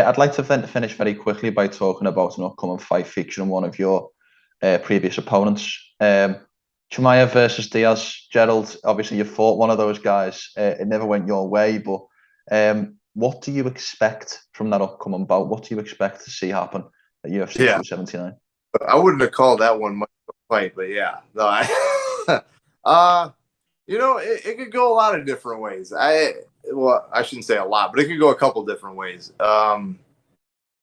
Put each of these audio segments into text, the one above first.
I'd like to finish very quickly by talking about an upcoming fight featuring one of your previous opponents. Chimaev versus Diaz. Gerald, obviously you fought one of those guys. It never went your way, but what do you expect from that upcoming bout? What do you expect to see happen at UFC 279? I wouldn't have called that one much of a fight, but yeah. No, it could go a lot of different ways. I shouldn't say a lot, but it could go a couple different ways.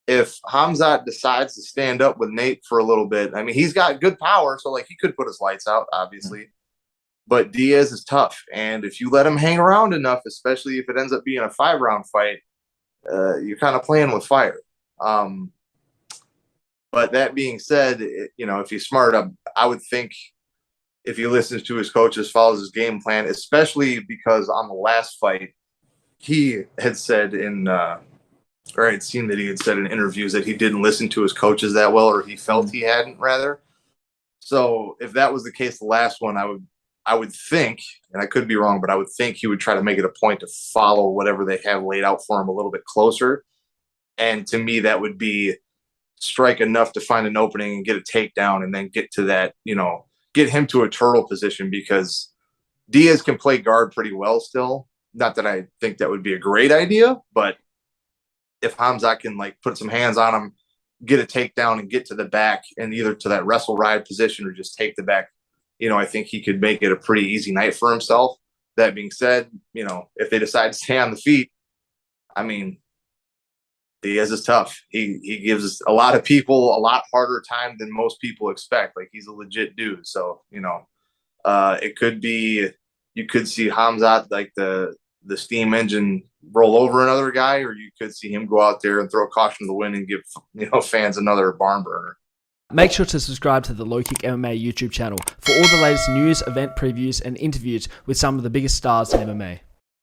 If Khamzat decides to stand up with Nate for a little bit, I mean, he's got good power, so like he could put his lights out, obviously. But Diaz is tough, and if you let him hang around enough, especially if it ends up being a 5-round fight, you're kind of playing with fire. But that being said, if he's smart, I would think if he listens to his coaches, follows his game plan, especially because on the last fight, he had said or I'd seen that he had said in interviews that he didn't listen to his coaches that well, or he felt he hadn't, rather. So if that was the case, the last one, I would think, and I could be wrong, but I would think he would try to make it a point to follow whatever they have laid out for him a little bit closer. And to me, that would be strike enough to find an opening and get a takedown, and then get to that, get him to a turtle position, because Diaz can play guard pretty well still. Not that I think that would be a great idea, but if Khamzat can put some hands on him, get a takedown and get to the back and either to that wrestle ride position or just take the back, I think he could make it a pretty easy night for himself. That being said, if they decide to stay on the feet, I mean, Diaz is tough. He gives a lot of people a lot harder time than most people expect. Like, he's a legit dude. So, it could be, you could see Khamzat, the steam engine, roll over another guy, or you could see him go out there and throw caution to the wind and give fans another barn burner. Make sure to subscribe to the LowKick MMA YouTube channel for all the latest news, event previews, and interviews with some of the biggest stars in MMA.